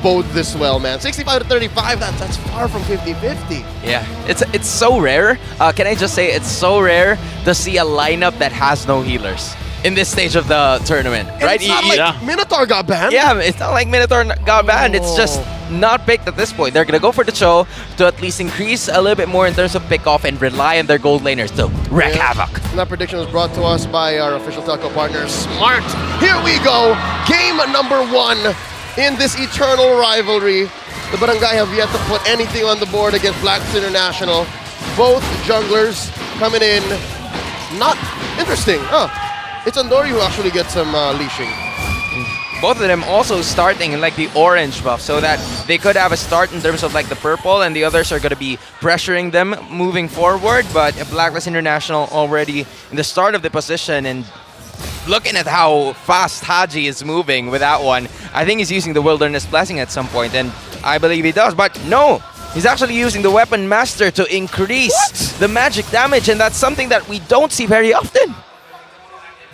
bode this well, man. 65 to 35, that's far from 50-50. Yeah, it's so rare. Can I just say it's so rare to see a lineup that has no healers in this stage of the tournament, And right? it's not like Minotaur got banned. Yeah, it's not like Minotaur got banned. It's just not picked at this point. They're going to go for the Cho to at least increase a little bit more in terms of pick-off and rely on their gold laners to wreak havoc. And that prediction was brought to us by our official telco partner, Smart. Here we go. Game number 1 in this eternal rivalry. The Barangay have yet to put anything on the board against BLACKLIST International. Both junglers coming in. Not interesting. It's Andori who actually gets some leashing. Both of them also starting in like the orange buff so that they could have a start in terms of like the purple, and the others are going to be pressuring them moving forward. But BLACKLIST International already in the start of the position, and looking at how fast Haji is moving with that one, I think he's using the Wilderness Blessing at some point, and I believe he does. But no, he's actually using the Weapon Master to increase the magic damage, and that's something that we don't see very often.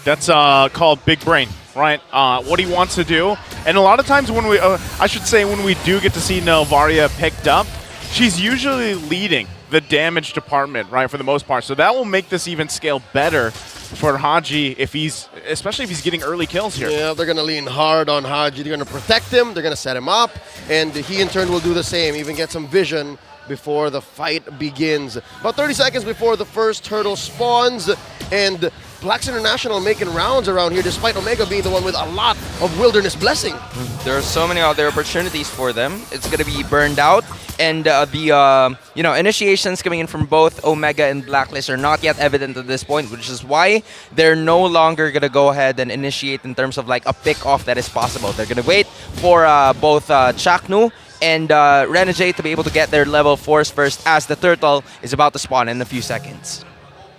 That's called big brain, right? What he wants to do. And a lot of times when we, I should say when we do get to see Nelvaria picked up, she's usually leading the damage department, right, for the most part. So that will make this even scale better for Haji especially if he's getting early kills here. Yeah, they're going to lean hard on Haji. They're going to protect him. They're going to set him up. And he in turn will do the same, even get some vision before the fight begins. About 30 seconds before the first turtle spawns, and BLACKLIST International making rounds around here despite Omega being the one with a lot of Wilderness Blessing. There are so many other opportunities for them. It's going to be burned out, and the initiations coming in from both Omega and BLACKLIST are not yet evident at this point, which is why they're no longer going to go ahead and initiate in terms of like a pick-off that is possible. They're going to wait for both Chaknu and Renegade to be able to get their level 4s first, as the turtle is about to spawn in a few seconds.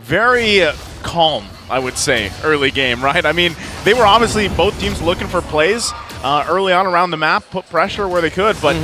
Very calm, I would say, early game, right? I mean, they were obviously both teams looking for plays early on around the map, put pressure where they could, but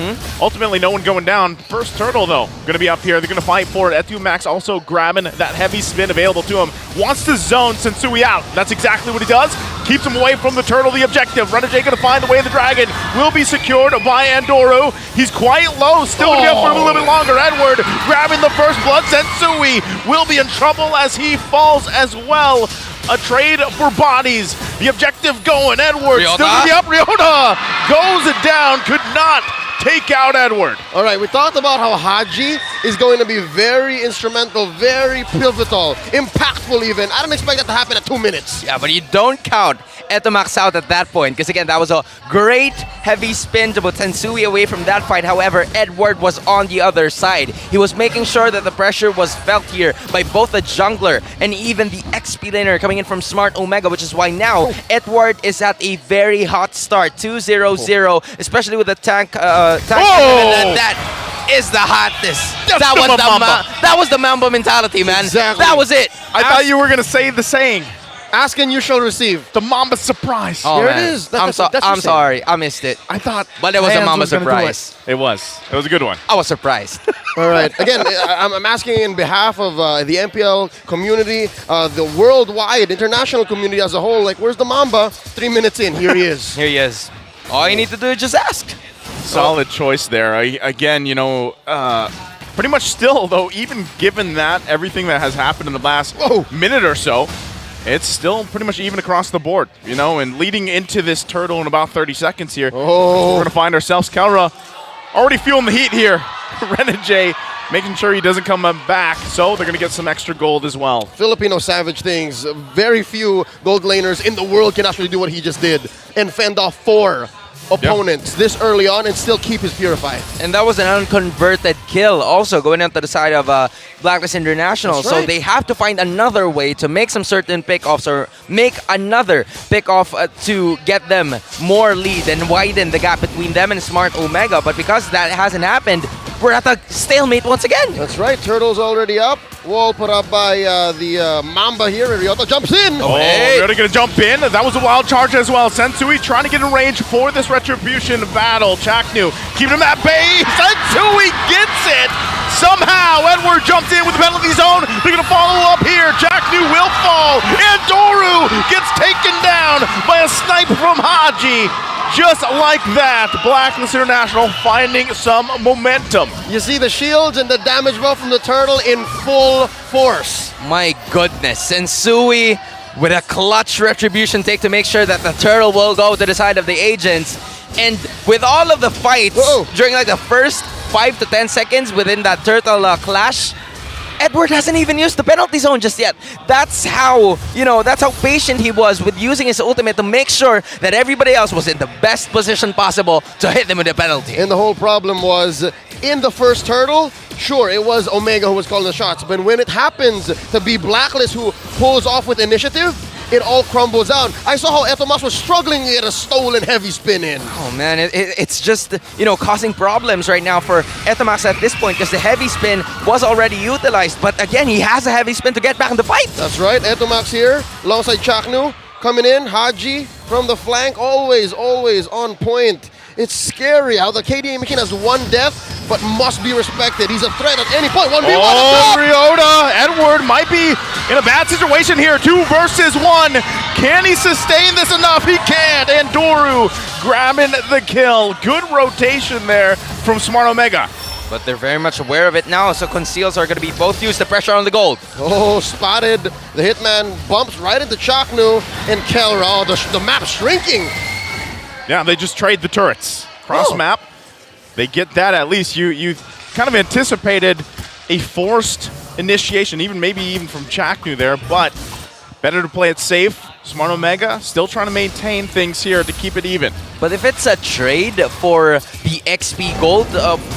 ultimately no one going down. First turtle, though, going to be up here. They're going to fight for it. Etumax also grabbing that heavy spin available to him. Wants to zone Sensui out. That's exactly what he does. Keeps him away from the turtle, the objective. Renegade going to find the way of the dragon. Will be secured by Andoru. He's quite low, still going to be up for a little bit longer. Edward grabbing the first blood. Sensui will be in trouble as he falls as well. A trade for bodies. The objective going. Edward Ryota. still going to be up. Ryota goes it down. Could not take out Edward. All right, we talked about how Haji is going to be very instrumental, very pivotal, impactful even. I don't expect that to happen at 2 minutes. Yeah, but you don't count Etumax out at that point, because again, that was a great heavy spin to put Sensui away from that fight. However, Edward was on the other side. He was making sure that the pressure was felt here by both the jungler and even the XP laner coming in from Smart Omega, which is why now Edward is at a very hot start, 2-0-0, especially with the tank. That is the hottest. That was the Mamba mentality, man. Exactly. That was it. I thought you were going to say the saying. Ask and you shall receive. The Mamba surprise. Oh, Here man. it is. I'm sorry. I missed it. I thought. But it was a Lance Mamba gonna do surprise. It was. It was a good one. I was surprised. All right. Again, I'm asking in behalf of the MPL community, the worldwide, international community as a whole, like, where's the Mamba? 3 minutes in, here he is. Here he is. All you need to do is just ask. Solid choice there. Again, pretty much still, though, even given that, everything that has happened in the last minute or so, it's still pretty much even across the board, and leading into this turtle in about 30 seconds here, we're going to find ourselves Kelra already feeling the heat here. Renegade making sure he doesn't come back, so they're going to get some extra gold as well. Filipino savage things. Very few gold laners in the world can actually do what he just did and fend off 4 opponents this early on and still keep his Purify. And that was an unconverted kill also going out to the side of BLACKLIST International. That's So right. they have to find another way to make some certain pickoffs or make another pickoff to get them more lead and widen the gap between them and Smart Omega. But because that hasn't happened, we're at a stalemate once again. That's right. Turtle's already up. Wall put up by the Mamba here. Ryota jumps in. Hey. Really going to jump in. That was a wild charge as well. Sensui trying to get in range for this Retribution battle. Chaknu keeping him at bay. Sensui gets it. Somehow, Edward jumps in with the penalty zone. They're going to follow up here. Chaknu will fall. And Doru gets taken down by a snipe from Haji. just like that, BLACKLIST International finding some momentum. You see the shields and the damage buff from the turtle in full force. My goodness, Sensui with a clutch retribution take to make sure that the turtle will go to the side of the agents. And with all of the fights during like the first 5 to 10 seconds within that turtle clash, Edward hasn't even used the penalty zone just yet. That's how, that's how patient he was with using his ultimate to make sure that everybody else was in the best position possible to hit them with the penalty. And the whole problem was, in the first turtle, sure, it was Omega who was calling the shots, but when it happens to be BLACKLIST who pulls off with initiative, it all crumbles down. I saw how Etomax was struggling to get a stolen heavy spin in. Oh man, it's just, causing problems right now for Etomax at this point because the heavy spin was already utilized. But again, he has a heavy spin to get back in the fight. That's right, Etomax here, alongside Chaknu, coming in, Haji from the flank, always on point. It's scary how the KDA machine has one death, but must be respected. He's a threat at any point. 1v1 Oh, Ryota! Edward might be in a bad situation here. 2 versus 1. Can he sustain this enough? He can't. And Doru grabbing the kill. Good rotation there from Smart Omega. But they're very much aware of it now, so conceals are going to be both used to pressure on the gold. Oh, spotted. The Hitman bumps right into Chaknu and Kelra. Oh, the map's shrinking. Yeah, they just trade the turrets. Cross map. They get that at least. You kind of anticipated a forced initiation, maybe even from Chaknu there, but better to play it safe. Smart Omega still trying to maintain things here to keep it even. But if it's a trade for the XP gold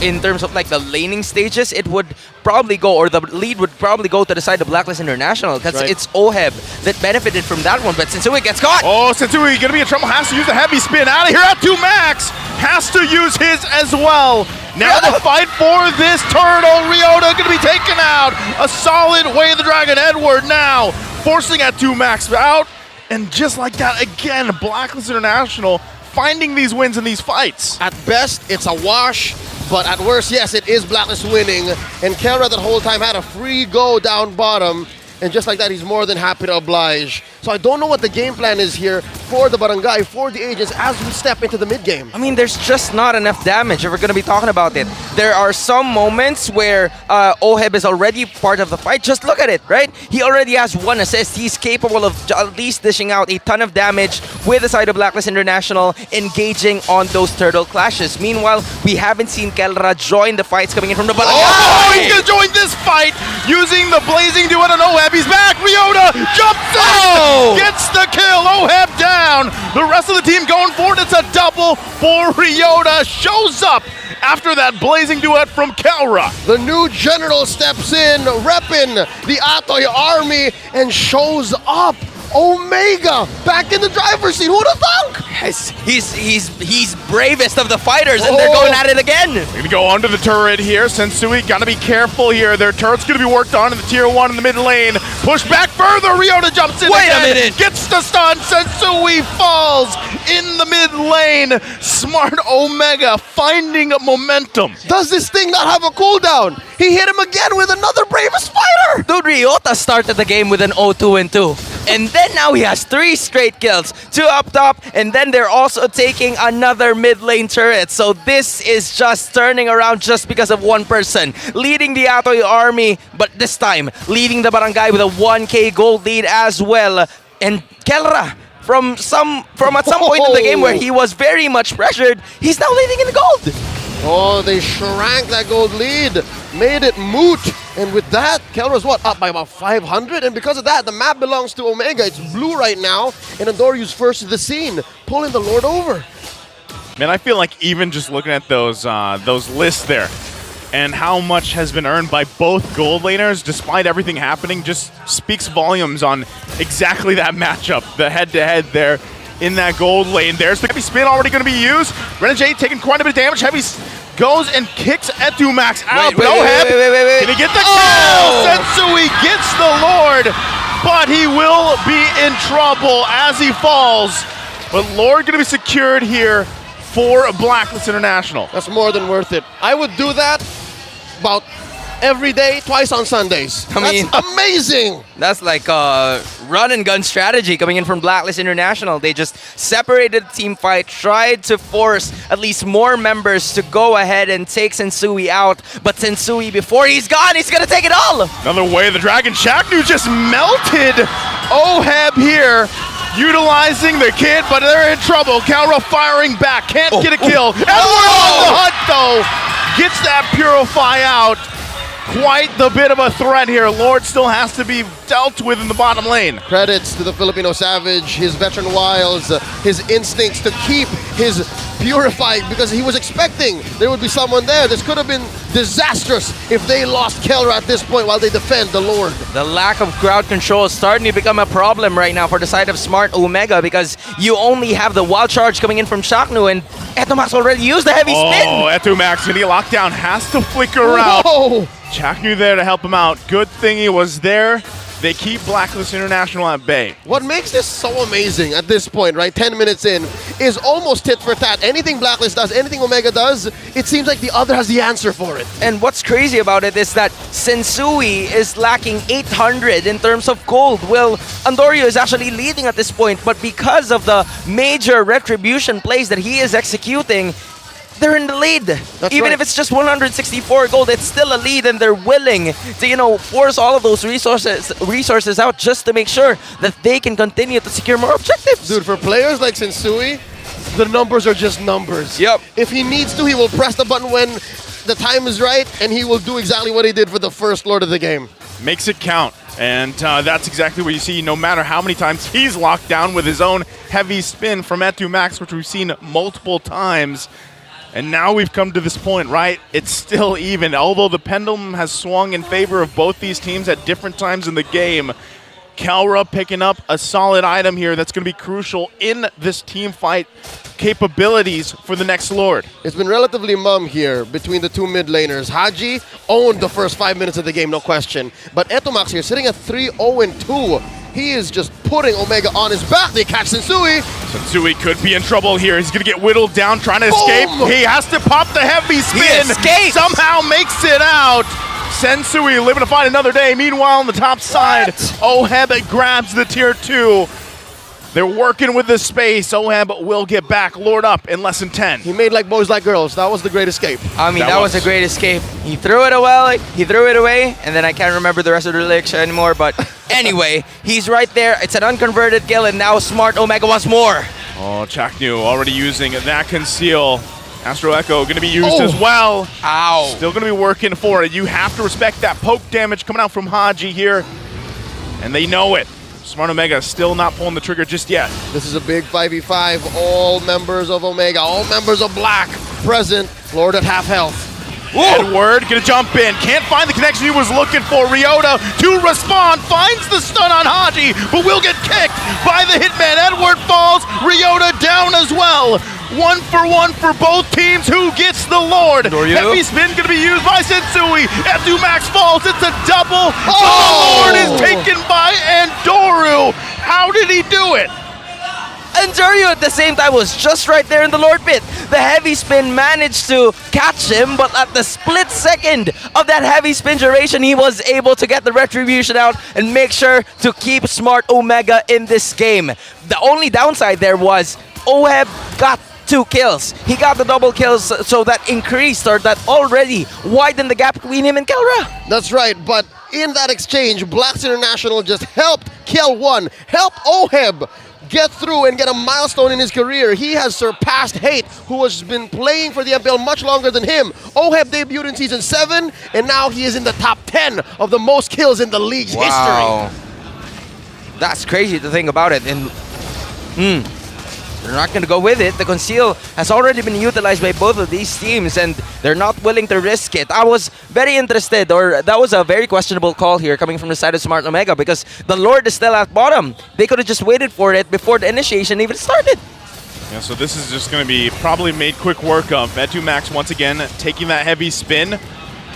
in terms of like the laning stages, it would probably go, or the lead would probably go to the side of BLACKLIST International because it's Oheb that benefited from that one. But Sensui gets caught. Oh, Sensui gonna be in trouble. Has to use the heavy spin out of here at 2 max. Has to use his as well. Now the fight for this turtle. Ryota gonna be taken out. A solid Way of the Dragon. Edward now forcing at 2 max out. And just like that, again, BLACKLIST International finding these wins in these fights. At best, it's a wash, but at worst, yes, it is BLACKLIST winning. And Kelra that whole time had a free go down bottom. And just like that, he's more than happy to oblige. So I don't know what the game plan is here for the Barangay, for the agents, as we step into the mid-game. I mean, there's just not enough damage if we're going to be talking about it. There are some moments where Oheb is already part of the fight. Just look at it, right? He already has 1 assist. He's capable of at least dishing out a ton of damage with the side of BLACKLIST International, engaging on those turtle clashes. Meanwhile, we haven't seen Kelra join the fights coming in from the Barangay. Oh, he's going to join this fight using the Blazing Duet on Oheb. He's back. Ryota jumps in. Gets the kill. Oheb down. The rest of the team going for it. It's a double for Ryota. Shows up after that Blazing Duet from Kelra. The new general steps in, repping the Atoy army, and shows up. Omega back in the driver's seat. Who'd have thunk? Yes, he's bravest of the fighters, and they're going at it again. They're gonna go onto the turret here. Sensui gotta be careful here. Their turret's gonna be worked on in the tier 1 in the mid lane. Push back further. Ryota jumps in. Wait again, a minute. Gets the stun. Sensui falls in the mid lane. Smart Omega finding momentum. Does this thing not have a cooldown? He hit him again with another bravest fighter. Dude, Ryota started the game with an 0-2 and 2. And then now he has 3 straight kills. 2 up top, and then they're also taking another mid lane turret. So this is just turning around just because of one person. Leading the Atoy army, but this time leading the Barangay with a 1k gold lead as well. And Kelra, from at some point in the game where he was very much pressured, he's now leading in the gold. Oh, they shrank that gold lead, made it moot. And with that, Kelra's up by about 500. And because of that, the map belongs to Omega. It's blue right now. And Andoryu's first to the scene, pulling the Lord over. Man, I feel like even just looking at those lists there and how much has been earned by both gold laners despite everything happening just speaks volumes on exactly that matchup, the head-to-head there in that gold lane. There's the heavy spin already going to be used. Renegade taking quite a bit of damage. Heavy goes and kicks Etu Max out. Wait. Can he get the kill? Sensui gets the Lord, but he will be in trouble as he falls. But Lord going to be secured here for BLACKLIST International. That's more than worth it. I would do that about every day, twice on Sundays. That's amazing. That's like a run and gun strategy coming in from Blacklist International. They just separated the team fight, tried to force at least more members to go ahead and take Sensui out. But Sensui, before he's gone, he's gonna take it all. Another way the Dragon Shaknu just melted Oheb here. Utilizing the kid, but they're in trouble. Kalra firing back, can't get a kill. Edward on the hunt though, gets that Purify out. Quite the bit of a threat here. Lord still has to be dealt with in the bottom lane. Credits to the Filipino Savage, his veteran wiles, his instincts to keep his Purify, because he was expecting there would be someone there. This could have been disastrous if they lost Kelra at this point while they defend the Lord. The lack of crowd control is starting to become a problem right now for the side of Smart Omega, because you only have the wild charge coming in from Shaknu, and Etomax already used the heavy spin. Oh, Etomax gonna get locked down, has to flicker out. Whoa. Shaknu there to help him out. Good thing he was there. They keep Blacklist International at bay. What makes this so amazing at this point, right, 10 minutes in, is almost tit for tat. Anything Blacklist does, anything Omega does, it seems like the other has the answer for it. And what's crazy about it is that Sensui is lacking 800 in terms of gold. Well, Andorio is actually leading at this point, but because of the major retribution plays that he is executing, they're in the lead. Even if it's just 164 gold, it's still a lead, and they're willing to, you know, force all of those resources out just to make sure that they can continue to secure more objectives. Dude, for players like Sensui, the numbers are just numbers. Yep. If he needs to, he will press the button when the time is right, and he will do exactly what he did for the first Lord of the game. Makes it count. And that's exactly what you see, no matter how many times he's locked down with his own heavy spin from Etomax, which we've seen multiple times. And now we've come to this point, right? It's still even. Although the pendulum has swung in favor of both these teams at different times in the game, Kalra picking up a solid item here that's going to be crucial in this team fight capabilities for the next Lord. It's been relatively mum here between the two mid laners. Haji owned the first 5 minutes of the game, no question. But Etomax here sitting at 3-0-2. He is just putting Omega on his back. They catch Sensui. Sensui could be in trouble here. He's going to get whittled down, trying to escape. He has to pop the heavy spin. Somehow makes it out. Sensui living to fight another day. Meanwhile, on the top side, Oheb grabs the tier 2. They're working with the space. Oheb will get back. Lord up in less than 10. He made like boys like girls. That was the great escape. I mean, that was a great escape. He threw it away, and then I can't remember the rest of the lyrics anymore, but anyway, he's right there. It's an unconverted kill, and now Smart Omega wants more. Oh, Chaknu already using that conceal. Astro Echo going to be used as well. Ow. Still going to be working for it. You have to respect that poke damage coming out from Haji here, and they know it. Smart Omega still not pulling the trigger just yet. This is a big 5v5. All members of Omega, all members of Black present. Lord at half health. Edward gonna jump in. Can't find the connection he was looking for. Ryota to respond. Finds the stun on Haji, but will get kicked by the hitman. Edward falls. Ryota down as well. 1-for-1 for both teams. Who gets the Lord? Heavy spin gonna be used by Sensui. Etomax falls. It's a double. The Lord is taken by Andoru. How did he do it? Andorio at the same time was just right there in the Lord pit. The heavy spin managed to catch him, but at the split second of that heavy spin duration, he was able to get the retribution out and make sure to keep Smart Omega in this game. The only downside there was Oheb got 2 kills. He got the double kills, so that increased, or that already widened the gap between him and Kelra. That's right, but in that exchange, Blacks International just helped Kel1, help Oheb get through and get a milestone in his career. He has surpassed Hate, who has been playing for the MPL much longer than him. Oheb debuted in Season 7, and now he is in the top 10 of the most kills in the league's history. That's crazy to think about it. And they're not going to go with it. The conceal has already been utilized by both of these teams, and they're not willing to risk it. I was very interested, or that was a very questionable call here coming from the side of Smart Omega, because the Lord is still at bottom. They could have just waited for it before the initiation even started. Yeah, so this is just going to be probably made quick work of. Etomax once again taking that heavy spin.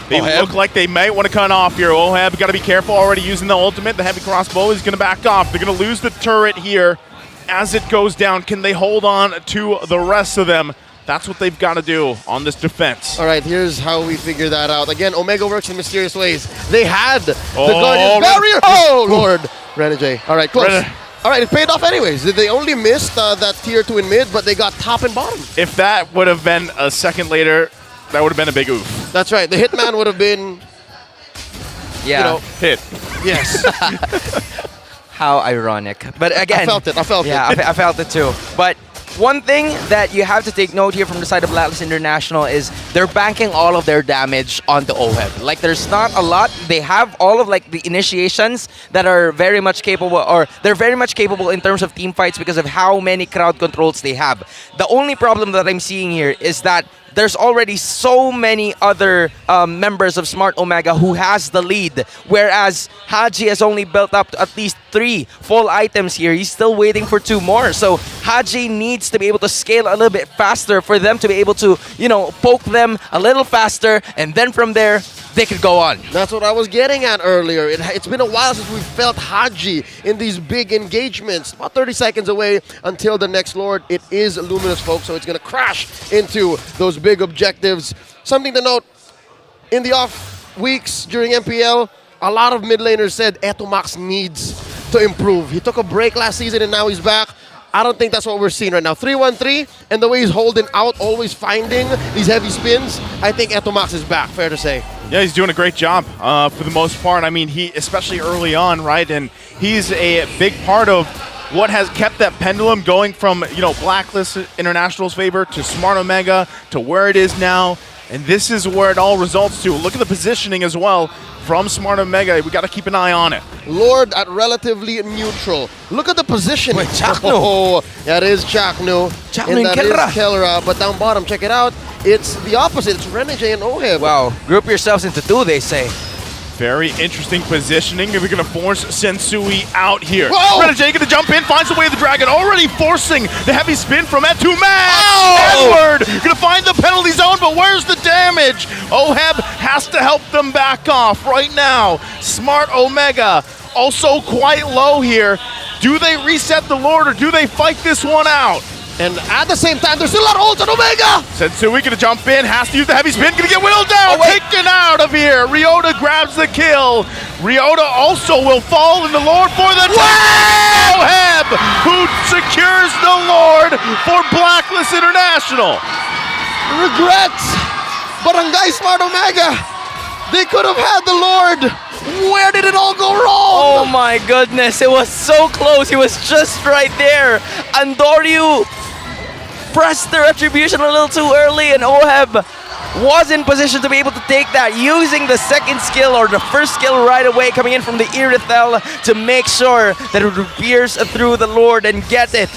They look like they might want to cut off here. Oheb got to be careful, already using the ultimate. The heavy crossbow is going to back off. They're going to lose the turret here as it goes down. Can they hold on to the rest of them? That's what they've got to do on this defense. All right, here's how we figure that out. Again, Omega works in mysterious ways. They had the Guardian barrier. Oh, Lord. Renegade. All right, close. All right, it paid off anyways. They only missed that tier 2 in mid, but they got top and bottom. If that would have been a second later, that would have been a big oof. That's right. The Hitman would have been, Yeah. you know, Hit. yes. How ironic. But again, I felt it. I felt yeah, it. I felt it too. But one thing that you have to take note here from the side of BLACKLIST International is they're banking all of their damage onto OHEB. Like, there's not a lot. They have all of like the initiations that are very much capable, or they're very much capable in terms of team fights because of how many crowd controls they have. The only problem that I'm seeing here is that there's already so many other members of Smart Omega who has the lead, whereas Haji has only built up to at least 3 full items here. He's still waiting for 2 more. So Haji needs to be able to scale a little bit faster for them to be able to, you know, poke them a little faster, and then from there, they could go on. That's what I was getting at earlier. It's been a while since we've felt Haji in these big engagements. About 30 seconds away until the next Lord. It is Luminous, folks, so it's going to crash into those big objectives. Something to note, in the off weeks during MPL, a lot of mid laners said Etomax needs to improve. He took a break last season and now he's back. I don't think that's what we're seeing right now. 3-1-3, and the way he's holding out, always finding these heavy spins, I think Etomax is back, fair to say. Yeah, he's doing a great job for the most part. I mean, he, especially early on, right? And he's a big part of what has kept that pendulum going from, you know, BLACKLIST International's favor to Smart Omega to where it is now. And this is where it all results to. Look at the positioning as well from Smart Omega. We got to keep an eye on it. Lord at relatively neutral. Look at the position. Wait, Chakno. Oh, that is Chakno. Chakno and and that is Kelra. Kelra. But down bottom, check it out. It's the opposite. It's Renegade and OHEB. Wow, group yourselves into 2, they say. Very interesting positioning. We're going to force Sensui out here. Whoa! Renegade going to jump in, finds the way of the dragon, already forcing the heavy spin from Etuman. Oh! Edward going to find the penalty zone, but where's the damage? OHEB has to help them back off right now. Smart Omega also quite low here. Do they reset the Lord or do they fight this one out? And at the same time, there's still a lot of ults on Omega. Sensui going to jump in, has to use the heavy spin, going to get whittled down, taken out of here. Ryota grabs the kill. Ryota also will fall in the Lord for the OHEB, who secures the Lord for BLACKLIST International. Regrets. Barangay Smart Omega. They could have had the Lord. Where did it all go wrong? Oh my goodness, it was so close. He was just right there. Andoryu pressed the retribution a little too early, and OHEB was in position to be able to take that, using the second skill or the first skill right away, coming in from the Irithel to make sure that it would pierce through the Lord and get it.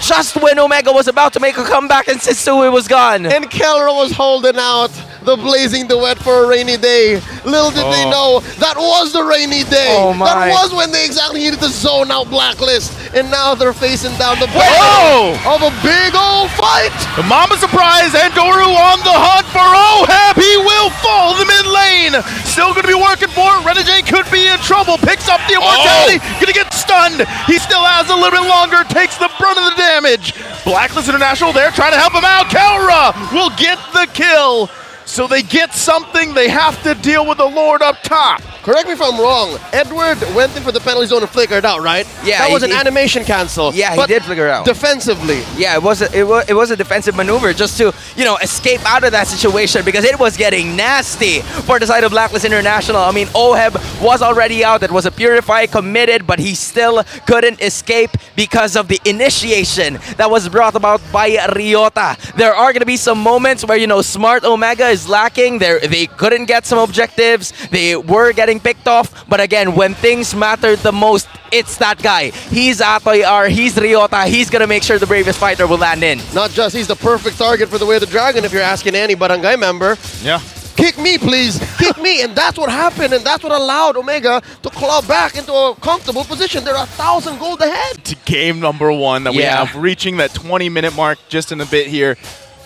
Just when Omega was about to make a comeback and Sensui was gone. And Kelra was holding out the blazing duet for a rainy day. Little did they know, that was the rainy day. Oh my. That was when they exactly needed to zone out BLACKLIST. And now they're facing down the Whoa! barrel of a big old fight. The Mama Surprise, Andoru on the hunt for OHEB. He will fall in the mid lane. Still going to be working for it. Renegade could be in trouble. Picks up the immortality. Going to get stunned. He still has a little bit longer. Takes the brunt of the damage. BLACKLIST International there trying to help him out. Kelra will get the kill. So they get something. They have to deal with the Lord up top. Correct me if I'm wrong. Edward went in for the penalty zone and flickered out, right? Yeah, that was an he- animation cancel. Yeah, he but did flicker out. Defensively. Yeah, it was a defensive maneuver just to, you know, escape out of that situation, because it was getting nasty for the side of BLACKLIST International. I mean, OHEB was already out. It was a Purify committed, but he still couldn't escape because of the initiation that was brought about by Ryota. There are going to be some moments where, you know, Smart Omega is lacking. They couldn't get some objectives. They were getting picked off. But again, when things mattered the most, it's that guy. He's Atoy R. He's Ryota. He's going to make sure the bravest fighter will land in. Not just he's the perfect target for the Way of the Dragon, if you're asking any Barangay member. Yeah. Kick me, please. Kick me. And that's what happened. And that's what allowed Omega to claw back into a comfortable position. They're 1,000 gold ahead. To game number 1 that we Yeah. have, reaching that 20-minute mark just in a bit here.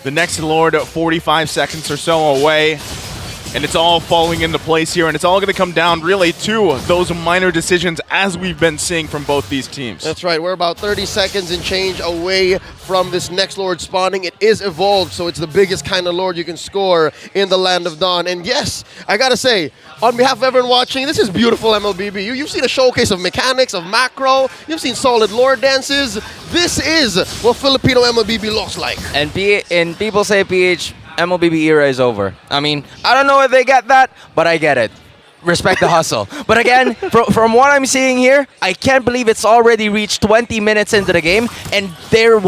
The next Lord 45 seconds or so away. And it's all falling into place here, and it's all going to come down really to those minor decisions as we've been seeing from both these teams. That's right. We're about 30 seconds and change away from this next Lord spawning. It is evolved, so it's the biggest kind of Lord you can score in the Land of Dawn. And yes, I gotta say, on behalf of everyone watching, this is beautiful MLBB. You've seen a showcase of mechanics, of macro. You've seen solid Lord dances. This is what Filipino MLBB looks like. And people say PH, MLBB era is over. I mean, I don't know if they get that, but I get it. Respect the hustle. But again, from what I'm seeing here, I can't believe it's already reached 20 minutes into the game, and there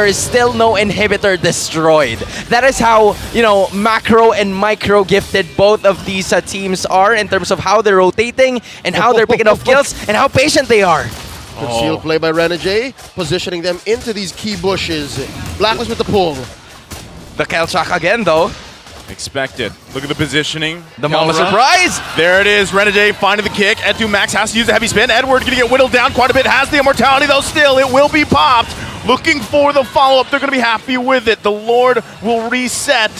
is still no inhibitor destroyed. That is how, macro and micro gifted both of these teams are in terms of how they're rotating and how they're picking up kills and how patient they are. Concealed play by Renegade, positioning them into these key bushes. BLACKLIST with the pull. The Kelchak again, though. Expected. Look at the positioning. The Mama Kelra. surprise! There it is. Renegade finding the kick. Etu Max has to use a heavy spin. Edward going to get whittled down quite a bit. Has the immortality, though, still. It will be popped. Looking for the follow-up. They're going to be happy with it. The Lord will reset.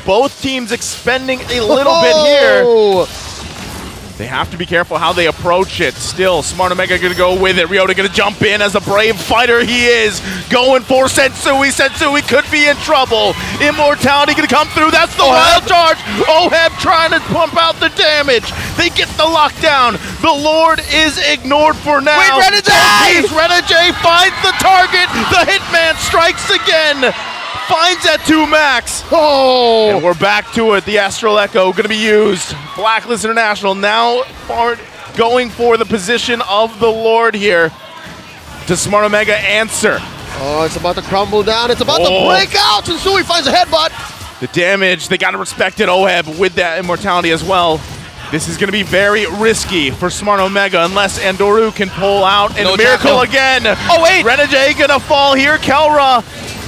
Both teams expending a little bit here. They have to be careful how they approach it. Still, Smart Omega going to go with it. Ryota going to jump in as the brave fighter he is. Going for Sensui. Sensui could be in trouble. Immortality going to come through. That's the wild charge. Oheb trying to pump out the damage. They get the lockdown. The Lord is ignored for now. Wait, Renegade! Renegade finds the target. The Hitman strikes again. Finds Etu Max. Oh! And we're back to it. The Astral Echo going to be used. BLACKLIST International now going for the position of the Lord here. Does Smart Omega answer? Oh, it's about to crumble down. It's about to break out. And Sui finds a headbutt. The damage, they got to respect it. Oheb with that immortality as well. This is going to be very risky for Smart Omega unless Andoru can pull out. And Miracle again. Oh, wait. Renegade going to fall here. Kelra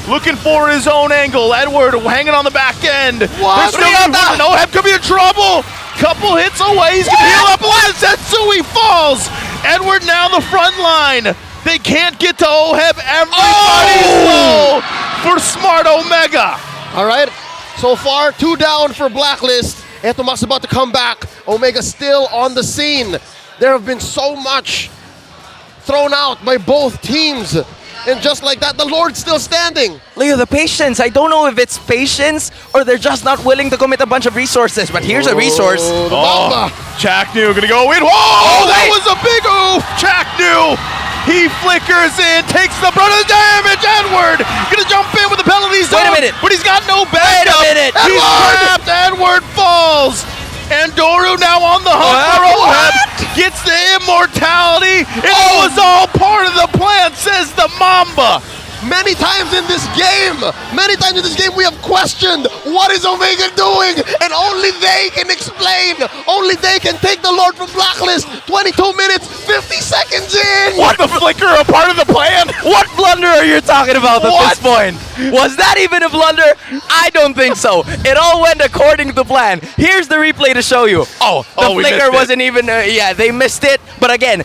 looking for his own angle. Edward hanging on the back end. What? Oheb could be in trouble. Couple hits away. He's going to heal up a little. Setsui falls. Edward now the front line. They can't get to Oheb. Everybody's low for Smart Omega. All right. So far, 2 down for BLACKLIST. Etomax about to come back. Omega still on the scene. There have been so much thrown out by both teams. And just like that, the Lord's still standing. Leo, the patience. I don't know if it's patience or they're just not willing to commit a bunch of resources. But here's a resource. The Mamba. Chaknu gonna go in. Whoa! That was a big oof. Chaknu. He flickers in, takes the brunt of the damage. Edward gonna jump in with the penalty zone. Wait a minute. But he's got no backup. Wait a minute. He's trapped. Edward falls. Andoru now on the hunt for Oheb. Gets the immortality. It was all part of the plan, says the Mamba. Many times in this game, we have questioned what is Omega doing, and only they can explain. Only they can take the Lord from BLACKLIST. 22 minutes, 50 seconds in. What the flicker a part of the plan? What blunder are you talking about at this point? Was that even a blunder? I don't think so. It all went according to plan. Here's the replay to show you. The flicker wasn't even, they missed it. But again,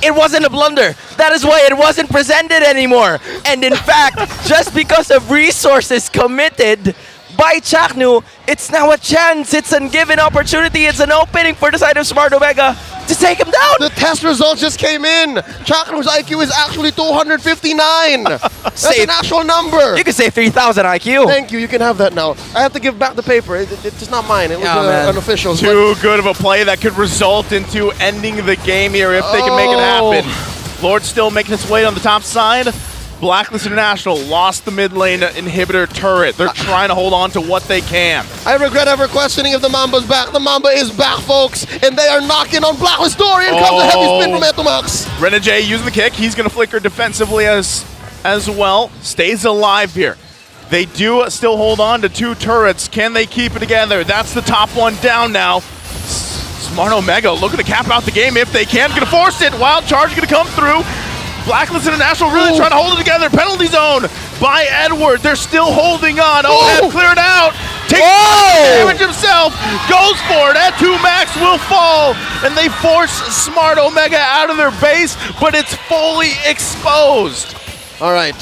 it wasn't a blunder. That is why it wasn't presented anymore. And in fact, just because of resources committed by Chaknu, it's now a chance. It's a given opportunity. It's an opening for the side of Smart Omega to take him down. The test results just came in. Chaknu's IQ is actually 259. That's an actual number. You can say 3,000 IQ. Thank you. You can have that now. I have to give back the paper. It's not mine. It was an official. Too good of a play that could result into ending the game here if they can make it happen. Lord still making its way on the top side. BLACKLIST International lost the mid lane inhibitor turret. They're trying to hold on to what they can. I regret ever questioning if the Mamba's back. The Mamba is back, folks, and they are knocking on BLACKLIST door. Here comes a heavy spin from Etomax. Renegade using the kick. He's going to flicker defensively as well. Stays alive here. They do still hold on to 2 turrets. Can they keep it together? That's the top one down now. Smart Omega looking to cap out the game if they can. Going to force it. Wild charge going to come through. BLACKLIST International really trying to hold it together. Penalty zone by Edward. They're still holding on. Oheb cleared out. Takes damage himself. Goes for it. Etu Max will fall. And they force Smart Omega out of their base, but it's fully exposed. All right.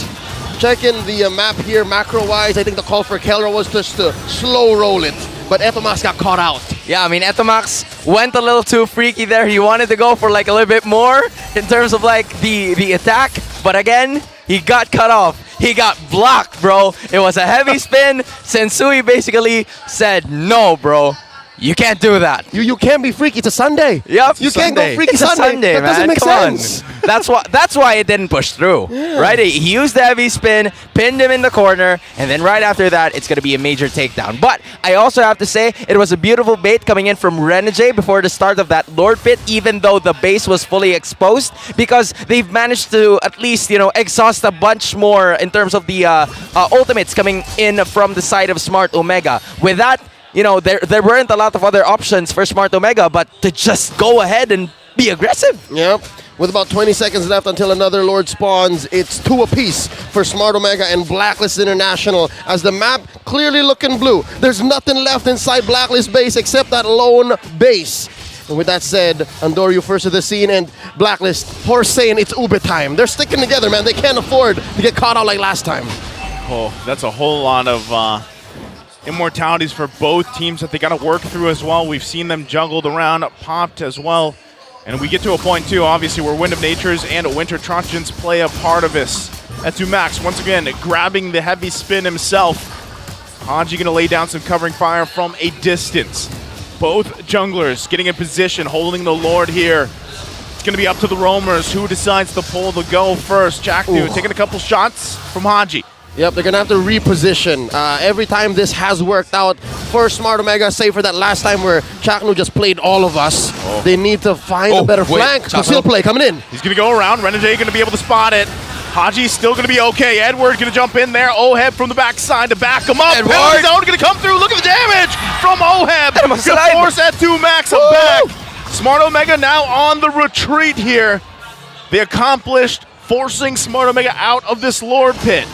Checking the map here macro-wise. I think the call for Kelra was just to slow roll it. but Etomax got caught out. Yeah, I mean, Etomax went a little too freaky there. He wanted to go for like a little bit more in terms of like the attack, but again, he got cut off. He got blocked, bro. It was a heavy spin. Sensui basically said, no, bro. You can't do that. You can't be freaky. It's a Sunday. Yep. You can't go freaky It's a Sunday, that man. doesn't make Come sense. on. That's why it didn't push through. Yeah. Right? He used the heavy spin, pinned him in the corner, and then right after that, it's going to be a major takedown. But I also have to say, it was a beautiful bait coming in from Renegade before the start of that Lord Pit, even though the base was fully exposed, because they've managed to at least, you know, exhaust a bunch more in terms of the ultimates coming in from the side of Smart Omega. With that, you know, there weren't a lot of other options for Smart Omega, but to just go ahead and be aggressive. Yep. With about 20 seconds left until another Lord spawns, it's 2 apiece for Smart Omega and Blacklist International as the map clearly looking blue. There's nothing left inside Blacklist base except that lone base. And with that said, Andoryu first to the scene, and Blacklist, horse saying it's Ube time. They're sticking together, man. They can't afford to get caught out like last time. Oh, that's a whole lot of immortalities for both teams that they got to work through as well. We've seen them juggled around, popped as well. And we get to a point, too, obviously, where Wind of Natures and Winter Trojans play a part of this. Max, once again, grabbing the heavy spin himself. Haji going to lay down some covering fire from a distance. Both junglers getting in position, holding the Lord here. It's going to be up to the roamers. Who decides to pull the go first? Jackdu taking a couple shots from Haji. Yep, they're going to have to reposition. Every time this has worked out for Smart Omega, save for that last time where Chaknu just played all of us. They need to find a better flank. Conceal play coming in. He's going to go around. Renegade going to be able to spot it. Haji's still going to be okay. Edward going to jump in there. Oheb from the backside to back him up. Penalty zone going to come through. Look at the damage from Oheb. Going to force Max back. Smart Omega now on the retreat here. They accomplished forcing Smart Omega out of this Lord Pit.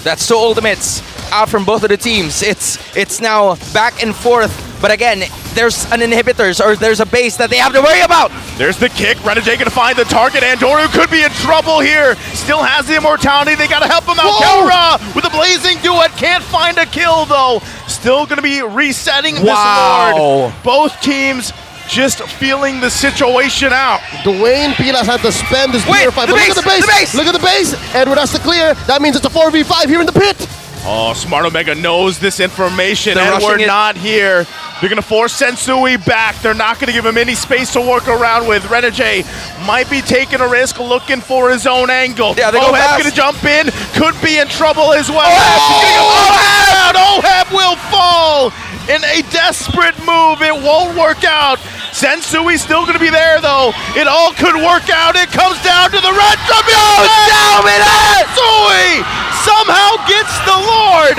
That's 2 ultimates out from both of the teams. It's now back and forth. But again, there's an inhibitors or there's a base that they have to worry about. There's the kick. Renegade going to find the target. Andoryu could be in trouble here. Still has the immortality. They got to help him out. Kelra with a blazing duet. Can't find a kill though. Still going to be resetting this Lord. Both teams just feeling the situation out. Dwayne Pilas had to spend his purifier. Look at the base. Look at the base. Edward has to clear. That means it's a 4v5 here in the pit. Oh, Smart Omega knows this information. They're Edward not here. They're going to force Sensui back. They're not going to give him any space to work around with. Renegade might be taking a risk, looking for his own angle. Yeah, they go fast. Oheb's going to jump in. Could be in trouble as well. Oheb will fall in a desperate move. It won't work out. Sensui's still going to be there, though. It all could work out. It comes down to the retribution. Sensui somehow gets the Lord.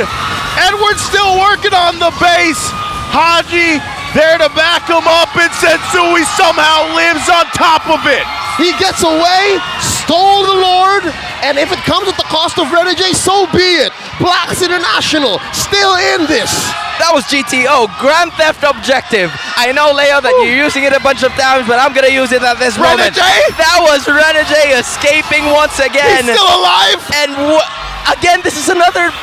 Edward's still working on the base. Haji there to back him up, and Sensui somehow lives on top of it. He gets away, stole the Lord, and if it comes at the cost of Renegade, so be it. Blacks International still in this. That was GTO, Grand Theft Objective. I know, Leo, that you're using it a bunch of times, but I'm going to use it at this moment. That was Renegade escaping once again. He's still alive. And again, this is another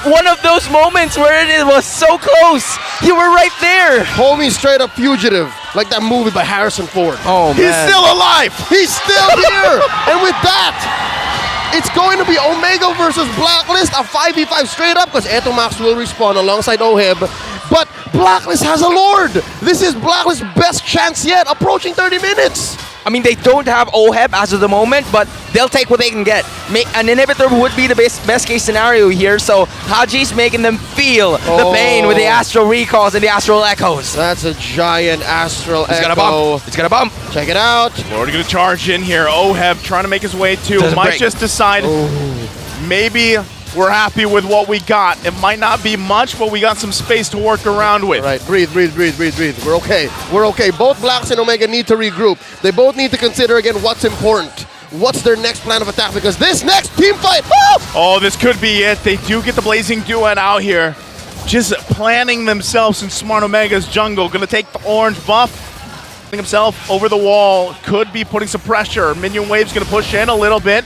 one of those moments where it was so close. You were right there. Homie straight up fugitive, like that movie by Harrison Ford. Oh, man. He's still alive. He's still here. And with that, it's going to be Omega versus Blacklist, a 5v5 straight up, because Etomax will respawn alongside Oheb. But Blacklist has a Lord. This is Blacklist's best chance yet, approaching 30 minutes. I mean, they don't have Oheb as of the moment, but they'll take what they can get. An inhibitor would be the best case scenario here, so Haji's making them feel the pain with the Astral Recalls and the Astral Echoes. That's a giant Astral Echo. It's gonna bump. It's gonna bump. Check it out. Lord going to charge in here. Oheb trying to make his way to. Might just decide maybe we're happy with what we got. It might not be much, but we got some space to work around with. Right, breathe. We're okay. We're okay. Both Blacks and Omega need to regroup. They both need to consider again what's important. What's their next plan of attack? Because this next team fight, oh, this could be it. They do get the Blazing Duet out here. Just planning themselves in Smart Omega's jungle. Gonna take the orange buff. Himself over the wall. Could be putting some pressure. Minion Wave's gonna push in a little bit.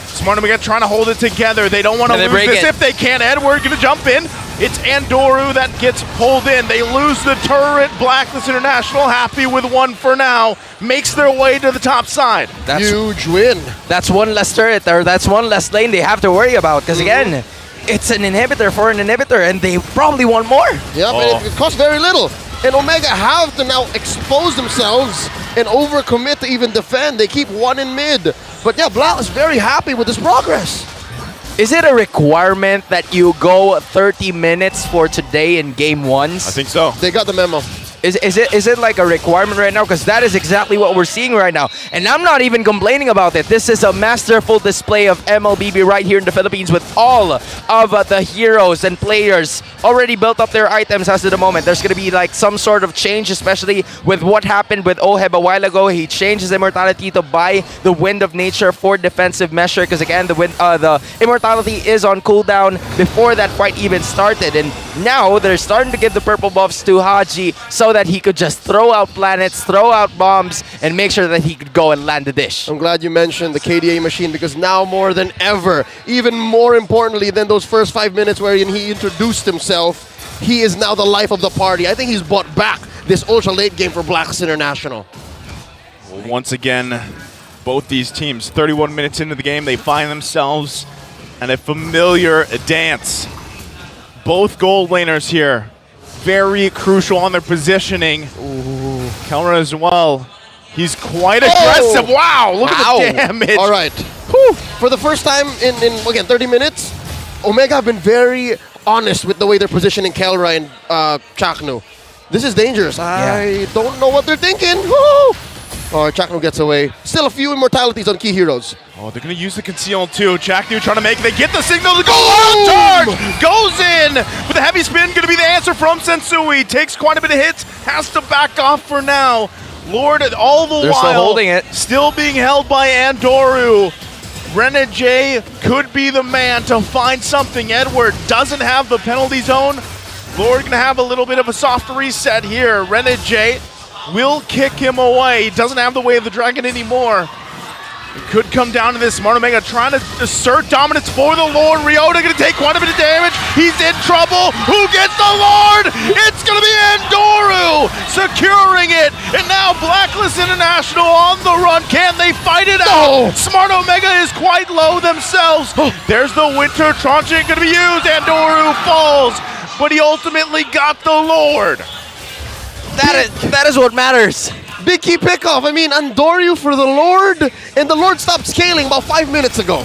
Smart Omega trying to hold it together. They don't want to lose this if they can. Edward gonna jump in. It's Andoru that gets pulled in. They lose the turret. Blacklist International happy with one for now. Makes their way to the top side. That's Huge win. That's one less turret, or that's one less lane they have to worry about. Because again, it's an inhibitor for an inhibitor, and they probably want more. Yep, and it costs very little. And Omega have to now expose themselves and overcommit to even defend. They keep one in mid. But yeah, Black is very happy with this progress. Is it a requirement that you go 30 minutes for today in game ones? I think so. They got the memo. Is it like a requirement right now? Because that is exactly what we're seeing right now. And I'm not even complaining about it. This is a masterful display of MLBB right here in the Philippines with all of the heroes and players already built up their items as to the moment. There's going to be like some sort of change, especially with what happened with Oheb a while ago. He changed his immortality to buy the Wind of Nature for defensive measure because again, the immortality is on cooldown before that fight even started. And now they're starting to give the purple buffs to Haji so that he could just throw out planets, throw out bombs, and make sure that he could go and land the dish. I'm glad you mentioned the KDA machine because now more than ever, even more importantly than those first 5 minutes wherein he introduced himself, he is now the life of the party. I think he's bought back this ultra late game for Blacklist International. Well, once again, both these teams, 31 minutes into the game, they find themselves in a familiar dance. Both gold laners here, very crucial on their positioning. Ooh. Kelra as well. He's quite aggressive. Wow, look at the damage. All right. Whew. For the first time in again, 30 minutes, Omega have been very honest with the way they're positioning Kelra and Chaknu. This is dangerous. I don't know what they're thinking. Woo! Oh, Chaknu gets away. Still a few immortalities on key heroes. Oh, they're going to use the conceal too. Chaknu trying to make it. They get the signal to go on charge. Goes in with a heavy spin. Going to be the answer from Sensui. Takes quite a bit of hits. Has to back off for now. Lord, all the They're while, still holding it. Still being held by Andoru. Renegade could be the man to find something. Edward doesn't have the penalty zone. Lord going to have a little bit of a soft reset here. Renegade will kick him away. He doesn't have the way of the dragon anymore. It could come down to this. Smart Omega trying to assert dominance for the Lord. Ryota going to take quite a bit of damage. He's in trouble. Who gets the Lord? It's going to be Andoru securing it. And now Blacklist International on the run. Can they fight it out? Smart Omega is quite low themselves. There's the Winter Tranchant going to be used. Andoru falls, but he ultimately got the Lord. That is what matters. Big key pickoff. I mean, Andoru for the Lord, and the Lord stopped scaling about 5 minutes ago.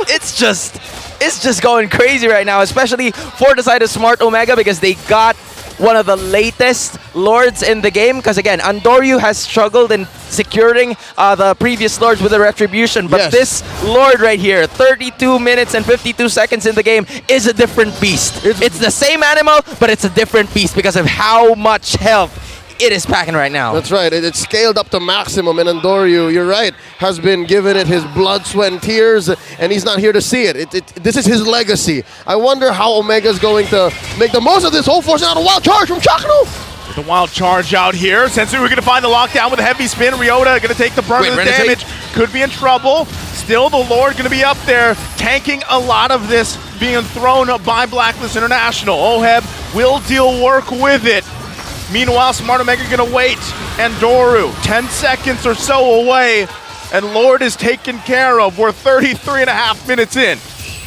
It's just going crazy right now, especially for the side of Smart Omega because they got one of the latest Lords in the game. Because again, Andoru has struggled in securing the previous Lords with the Retribution. But this Lord right here, 32 minutes and 52 seconds in the game, is a different beast. It's the same animal, but it's a different beast because of how much health it is packing right now. That's right. It's scaled up to maximum, and Andoru, you're right, has been given it his blood, sweat, and tears, and he's not here to see it. This is his legacy. I wonder how Omega's going to make the most of this whole force out. A wild charge from Chaknu. The wild charge out here. Sensui, we're going to find the lockdown with a heavy spin. Ryota going to take the brunt of the damage. Could be in trouble. Still, the Lord going to be up there, tanking a lot of this being thrown by Blacklist International. Oheb will deal work with it. Meanwhile, Smart Omega gonna wait. Andoru, 10 seconds or so away, and Lord is taken care of. We're 33 and a half minutes in.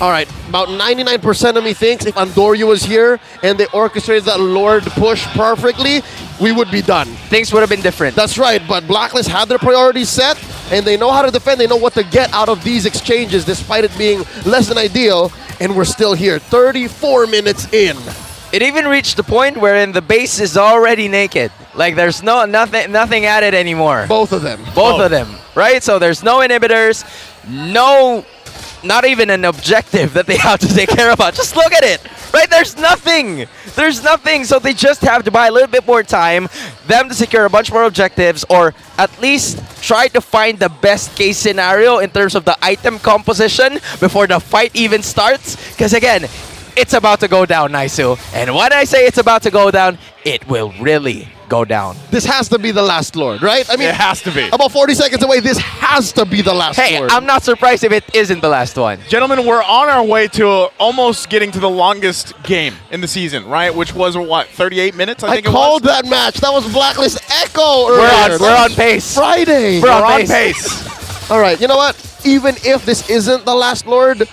All right, about 99% of me thinks if Andoru was here and they orchestrated that Lord push perfectly, we would be done. Things would have been different. That's right, but Blacklist had their priorities set, and they know how to defend. They know what to get out of these exchanges, despite it being less than ideal, and we're still here, 34 minutes in. It even reached the point wherein the base is already naked. Like there's nothing added anymore. Both of them. Both of them, right? So there's no inhibitors, not even an objective that they have to take care about. Just look at it, right? There's nothing. There's nothing. So they just have to buy a little bit more time, them to secure a bunch more objectives, or at least try to find the best case scenario in terms of the item composition before the fight even starts. Because again, it's about to go down, Naisu. And when I say it's about to go down, it will really go down. This has to be the last Lord, right? I mean, It has to be. about 40 seconds away, this has to be the last Hey, Lord. I'm not surprised if it isn't the last one. Gentlemen, we're on our way to almost getting to the longest game in the season, right? Which was, what, 38 minutes, I I think it called was? that match. That was Blacklist Echo earlier. We're on pace. Friday. We're We're on pace. pace. All right, you know what? Even if this isn't the last Lord,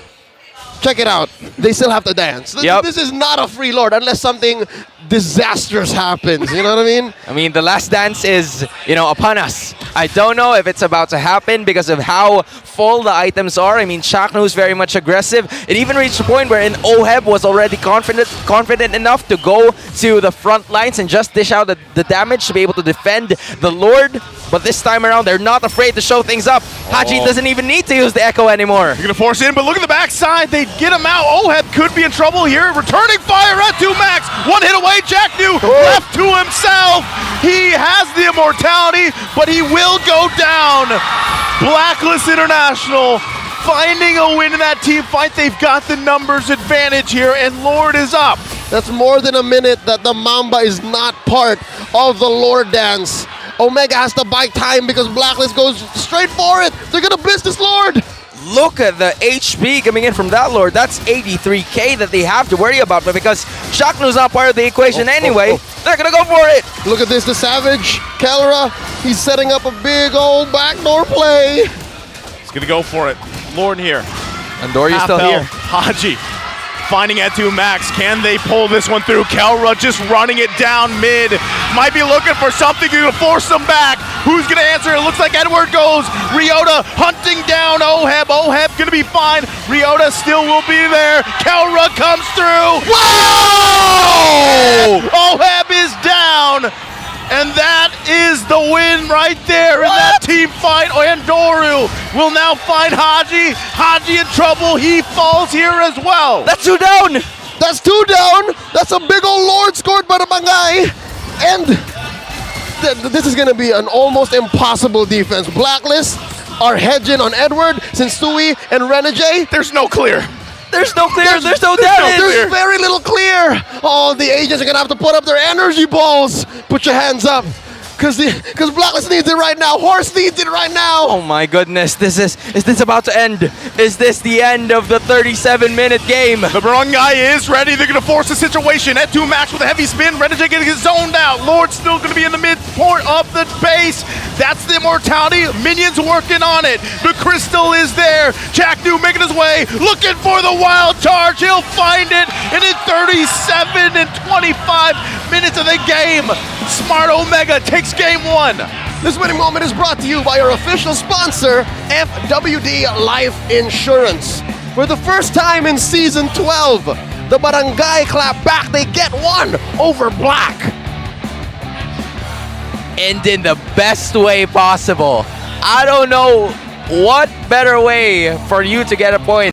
check it out. They still have to dance. Yep. This is not a free Lord unless something disastrous happens. You know what I mean? I mean, the last dance is, upon us. I don't know if it's about to happen because of how full the items are. I mean, Shaknu's very much aggressive. It even reached a point where Oheb was already confident enough to go to the front lines and just dish out the damage to be able to defend the Lord. But this time around, they're not afraid to show things up. Haji doesn't even need to use the Echo anymore. You're going to force it in, but look at the backside. They get him out. Oheb could be in trouble here. Returning fire at 2 max. One hit away. Jack New left to himself. He has the immortality, but he will go down. Blacklist International finding a win in that team fight. They've got the numbers advantage here, and Lord is up. That's more than a minute that the Mamba is not part of the Lord dance. Omega has to buy time because Blacklist goes straight for it. They're gonna blitz this Lord. Look at the HP coming in from that Lord. That's 83k that they have to worry about. But because Shaknu's not part of the equation anyway, they're going to go for it. Look at this, the Savage. Kelra, he's setting up a big old backdoor play. He's going to go for it. Lord here. And Dory's still Half here. Haji finding at 2 max. Can they pull this one through? Kelra just running it down mid. Might be looking for something to force them back. Who's going to answer? It looks like Edward goes. Ryota hunting down Oheb. Oheb going to be fine. Ryota still will be there. Kelra comes through. Whoa! Oheb is down. And that is the win right there in that team fight. Andoru will now find Haji. Haji in trouble. He falls here as well. That's 2 down. That's 2 down. That's a big old Lord scored by the Bangay. And this is going to be an almost impossible defense. Blacklist are hedging on Edward, Sensui, and Renegade. There's no clear. There's no clear. There's no damage. There's very little clear. Oh, the agents are going to have to put up their energy balls. Put your hands up. Because Blacklist needs it right now. Horse needs it right now. Oh my goodness, is this about to end? Is this the end of the 37-minute game? The Barangay is ready. They're going to force the situation at 2 max with a heavy spin. Renegade getting zoned out. Lord's still going to be in the midpoint of the base. That's the immortality. Minions working on it. The crystal is there. Jack New making his way, looking for the wild charge. He'll find it. And in 37 and 25 minutes of the game, Smart Omega takes game 1. This winning moment is brought to you by our official sponsor, FWD Life Insurance. For the first time in Season 12, the Barangay clap back. They get one over Black. And in the best way possible. I don't know what better way for you to get a point.